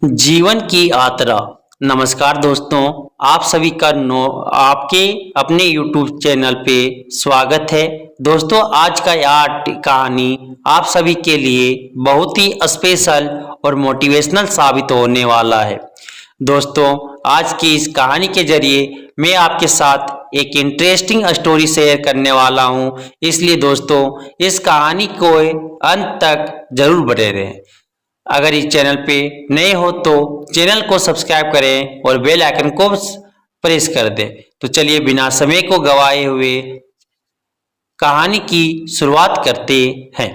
जीवन की यात्रा। नमस्कार दोस्तों, आप सभी का आपके अपने YouTube चैनल पे स्वागत है। दोस्तों, आज का यह कहानी आप सभी के लिए बहुत ही स्पेशल और मोटिवेशनल साबित होने वाला है। दोस्तों, आज की इस कहानी के जरिए मैं आपके साथ एक इंटरेस्टिंग स्टोरी शेयर करने वाला हूं, इसलिए दोस्तों इस कहानी को अंत तक जरूर बने रहें। अगर इस चैनल पे नए हो तो चैनल को सब्सक्राइब करें और बेल आइकन को प्रेस कर दें। तो चलिए बिना समय को गवाए हुए कहानी की शुरुआत करते हैं।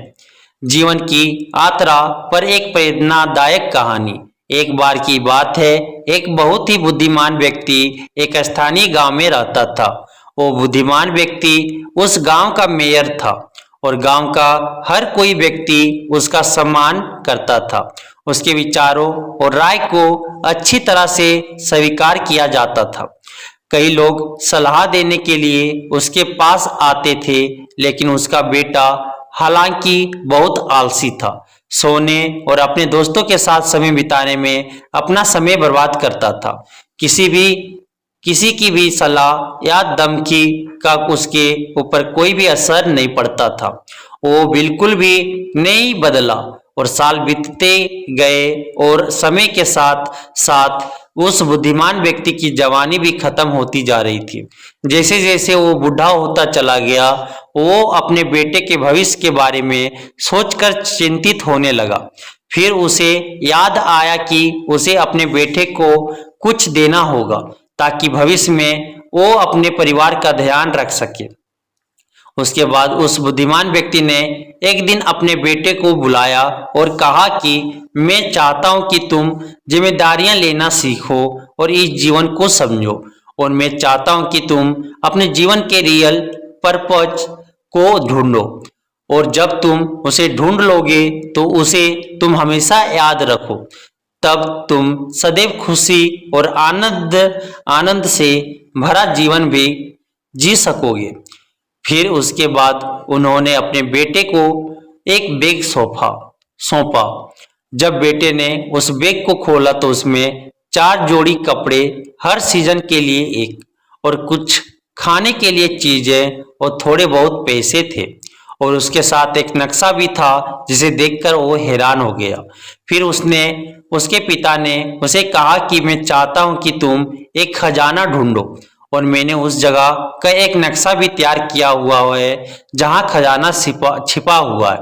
जीवन की यात्रा पर एक प्रेरणादायक कहानी। एक बार की बात है, एक बहुत ही बुद्धिमान व्यक्ति एक स्थानीय गांव में रहता था। वो बुद्धिमान व्यक्ति उस गांव का मेयर था और गांव का हर कोई व्यक्ति उसका सम्मान करता था। उसके विचारों और राय को अच्छी तरह से स्वीकार किया जाता था। कई लोग सलाह देने के लिए उसके पास आते थे, लेकिन उसका बेटा हालांकि बहुत आलसी था। सोने और अपने दोस्तों के साथ समय बिताने में अपना समय बर्बाद करता था। किसी की भी सलाह या धमकी का उसके ऊपर कोई भी असर नहीं पड़ता था। वो बिल्कुल भी नहीं बदला और साल बीतते गए और समय के साथ साथ उस बुद्धिमान व्यक्ति की जवानी भी खत्म होती जा रही थी। जैसे जैसे वो बूढ़ा होता चला गया, वो अपने बेटे के भविष्य के बारे में सोचकर चिंतित होने लगा। फिर उसे याद आया कि उसे अपने बेटे को कुछ देना होगा ताकि भविष्य में वो अपने परिवार का ध्यान रख सके। उसके बाद उस बुद्धिमान व्यक्ति ने एक दिन अपने बेटे को बुलाया और कहा कि मैं चाहता हूं कि तुम जिम्मेदारियां लेना सीखो और इस जीवन को समझो, और मैं चाहता हूं कि तुम अपने जीवन के रियल पर्पज को ढूंढो, और जब तुम उसे ढूंढ लोगे तो उसे तुम हमेशा याद रखो। तब तुम सदैव खुशी और आनंद से भरा जीवन भी जी सकोगे। फिर उसके बाद उन्होंने अपने बेटे को एक बैग सौंपा। जब बेटे ने उस बैग को खोला तो उसमें 4 जोड़ी कपड़े, हर सीजन के लिए एक, और कुछ खाने के लिए चीजें और थोड़े बहुत पैसे थे। और उसके साथ एक नक्शा भी था जिसे देखकर वो हैरान हो गया। फिर उसके पिता ने उसे कहा कि मैं चाहता हूं कि तुम एक खजाना ढूंढो, और मैंने उस जगह का एक नक्शा भी तैयार किया हुआ है जहां खजाना छिपा हुआ है।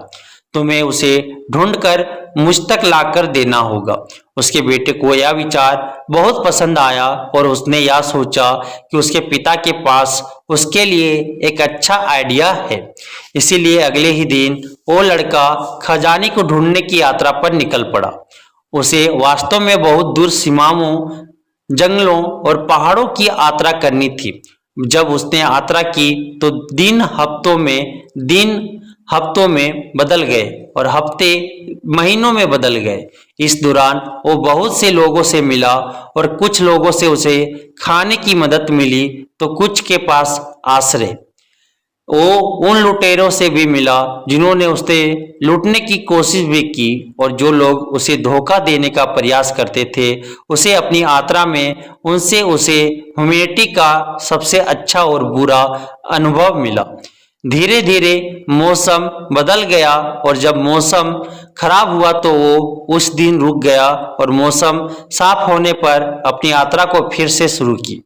तुम्हें उसे ढूंढकर मुझ तक लाकर देना होगा। उसके बेटे को यह विचार बहुत पसंद आया और उसने यह सोचा कि उसके पिता के पास उसके लिए एक अच्छा आइडिया है। इसीलिए अगले ही दिन वो लड़का खजाने को ढूंढने की यात्रा पर निकल पड़ा। उसे वास्तव में बहुत दूर सीमाओं, जंगलों और पहाड़ों की यात्रा करनी थी। जब उसने यात्रा की तो दिन हफ्तों में बदल गए और हफ्ते महीनों में बदल गए। इस दौरान वो बहुत से लोगों से मिला और कुछ लोगों से उसे खाने की मदद मिली तो कुछ के पास आश्रय। वो उन लुटेरों से भी मिला जिन्होंने उसे लूटने की कोशिश भी की, और जो लोग उसे धोखा देने का प्रयास करते थे उसे अपनी यात्रा में उसे ह्यूमैनिटी का सबसे अच्छा और बुरा अनुभव मिला। धीरे धीरे मौसम बदल गया और जब मौसम खराब हुआ तो वो उस दिन रुक गया और मौसम साफ होने पर अपनी यात्रा को फिर से शुरू की।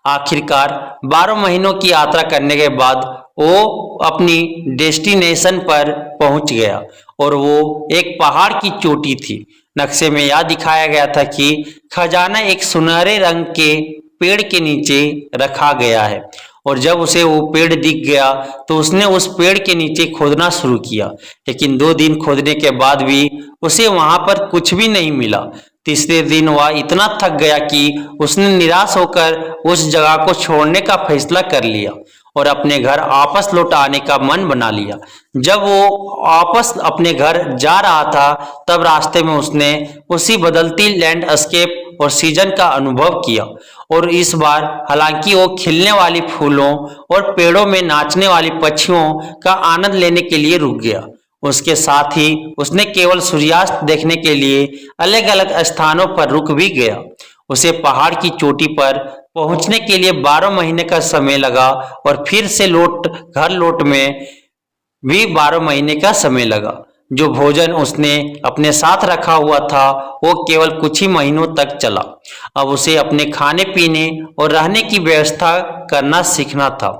आखिरकार 12 महीनों की यात्रा करने के बाद वो अपनी डेस्टिनेशन पर पहुंच गया, और वो एक पहाड़ की चोटी थी। नक्शे में यह दिखाया गया था कि खजाना एक सुनहरे रंग के पेड़ के नीचे रखा गया है, और जब उसे वो पेड़ दिख गया तो उसने उस पेड़ के नीचे खोदना शुरू किया। लेकिन 2 दिन खोदने के बाद भी उसे वहां पर कुछ भी नहीं मिला। तीसरे दिन वह इतना थक गया कि उसने निराश होकर उस जगह को छोड़ने का फैसला कर लिया और अपने घर वापस लौट आने का मन बना लिया। जब वो वापस अपने घर जा रहा था तब रास्ते में उसने उसी बदलती लैंडस्केप और सीजन का अनुभव किया, और इस बार हालांकि वो खिलने वाली फूलों और पेड़ों में नाचने वाली पक्षियों का आनंद लेने के लिए रुक गया। उसके साथ ही उसने केवल सूर्यास्त देखने के लिए अलग अलग स्थानों पर रुक भी गया। उसे पहाड़ की चोटी पर पहुंचने के लिए 12 महीने का समय लगा और फिर से घर लौट में भी 12 महीने का समय लगा। जो भोजन उसने अपने साथ रखा हुआ था वो केवल कुछ ही महीनों तक चला। अब उसे अपने खाने पीने और रहने की व्यवस्था करना सीखना था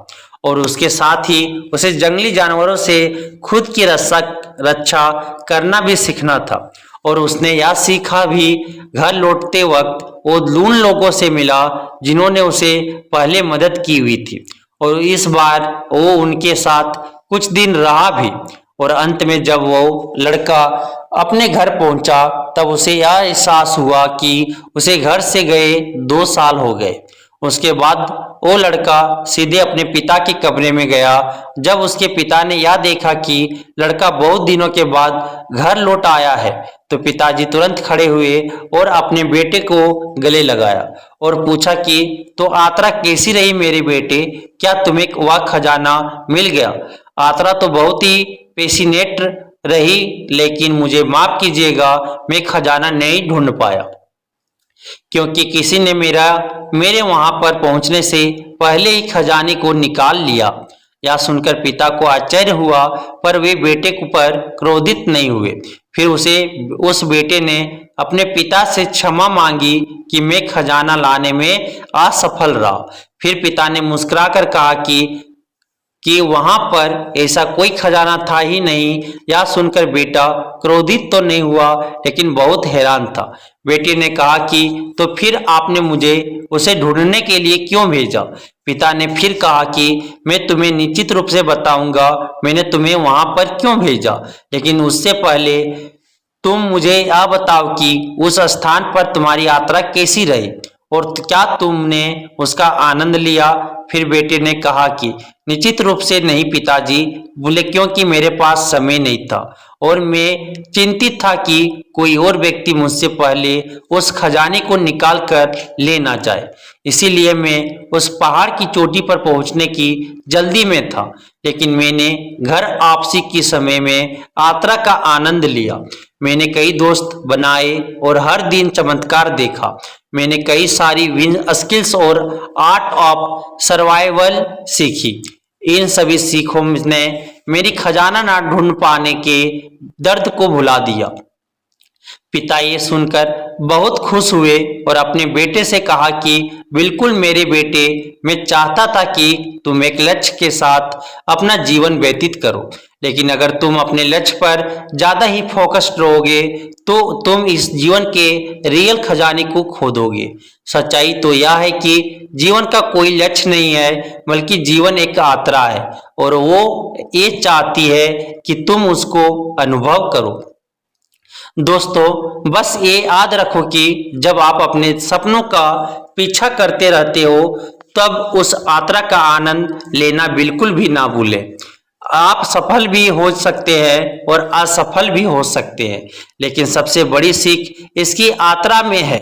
और उसके साथ ही उसे जंगली जानवरों से खुद की रक्षा करना भी सीखना था। और उसने यह सीखा भी घर लौटते वक्त वो उन लोगों से मिला जिन्होंने उसे पहले मदद की हुई थी और इस बार वो उनके साथ कुछ दिन रहा भी। और अंत में जब वो लड़का अपने घर पहुंचा तब उसे यह एहसास हुआ कि उसे घर से गए 2 साल हो गए। उसके बाद वो लड़का सीधे अपने पिता के कमरे में गया। जब उसके पिता ने यह देखा कि लड़का बहुत दिनों के बाद घर लौट आया है तो पिताजी तुरंत खड़े हुए और अपने बेटे को गले लगाया और पूछा कि तो यात्रा कैसी रही मेरे बेटे, क्या तुम्हें वह खजाना मिल गया? यात्रा तो बहुत ही पैसिनेट रही, लेकिन मुझे माफ कीजिएगा, मैं खजाना नहीं ढूंढ पाया क्योंकि किसी ने मेरे वहां पर पहुंचने से पहले ही खजाने को निकाल लिया। यह सुनकर पिता को आश्चर्य हुआ पर वे बेटे पर क्रोधित नहीं हुए। फिर उस बेटे ने अपने पिता से क्षमा मांगी कि मैं खजाना लाने में असफल रहा। फिर पिता ने मुस्कुराकर कहा कि वहां पर ऐसा कोई खजाना था ही नहीं। यह सुनकर बेटा क्रोधित तो नहीं हुआ लेकिन बहुत हैरान था। बेटे ने कहा कि तो फिर आपने मुझे उसे ढूंढने के लिए क्यों भेजा? पिता ने फिर कहा कि मैं तुम्हें निश्चित रूप से बताऊंगा मैंने तुम्हें वहां पर क्यों भेजा, लेकिन उससे पहले तुम मुझे यह बताओ कि उस स्थान पर तुम्हारी यात्रा कैसी रही और क्या तुमने उसका आनंद लिया? फिर बेटे ने कहा कि निश्चित रूप से नहीं पिताजी, बोले क्योंकि मेरे पास समय नहीं था और मैं चिंतित था कि कोई और व्यक्ति मुझसे पहले उस खजाने को निकाल कर ले ना जाए, इसीलिए मैं उस पहाड़ की चोटी पर पहुंचने की जल्दी में था। लेकिन मैंने घर वापसी के समय में यात्रा का आनंद लिया। मैंने कई दोस्त बनाए और हर दिन चमत्कार देखा। मैंने कई सारी विन स्किल्स और आर्ट ऑफ सर्वाइवल सीखी। इन सभी सीखों ने मेरी खजाना ना ढूंढ पाने के दर्द को भुला दिया। पिता ये सुनकर बहुत खुश हुए और अपने बेटे से कहा कि बिल्कुल मेरे बेटे, मैं चाहता था कि तुम एक लक्ष्य के साथ अपना जीवन व्यतीत करो, लेकिन अगर तुम अपने लक्ष्य पर ज्यादा ही फोकस्ड रहोगे तो तुम इस जीवन के रियल खजाने को खो दोगे। सच्चाई तो यह है कि जीवन का कोई लक्ष्य नहीं है बल्कि जीवन एक यात्रा है और वो ये चाहती है कि तुम उसको अनुभव करो। दोस्तों, बस ये याद रखो कि जब आप अपने सपनों का पीछा करते रहते हो तब उस यात्रा का आनंद लेना बिल्कुल भी ना भूलें। आप सफल भी हो सकते हैं और असफल भी हो सकते हैं, लेकिन सबसे बड़ी सीख इसकी यात्रा में है।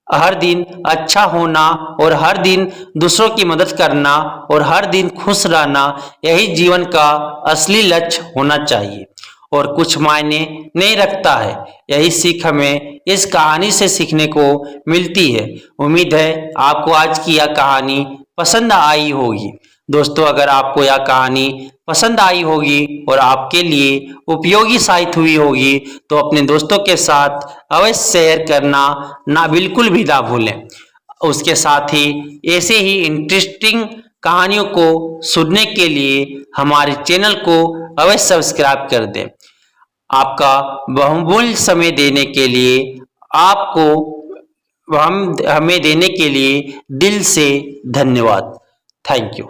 हर दिन अच्छा होना और हर दिन दूसरों की मदद करना और हर दिन खुश रहना, यही जीवन का असली लक्ष्य होना चाहिए और कुछ मायने नहीं रखता है। यही सीख हमें इस कहानी से सीखने को मिलती है। उम्मीद है आपको आज की यह कहानी पसंद आई होगी। दोस्तों, अगर आपको यह कहानी पसंद आई होगी और आपके लिए उपयोगी साबित हुई होगी तो अपने दोस्तों के साथ अवश्य शेयर करना बिल्कुल भी ना भूलें। उसके साथ ही ऐसे ही इंटरेस्टिंग कहानियों को सुनने के लिए हमारे चैनल को अवश्य सब्सक्राइब कर दें। आपका बहुमूल्य समय देने के लिए हमें देने के लिए दिल से धन्यवाद। Thank you.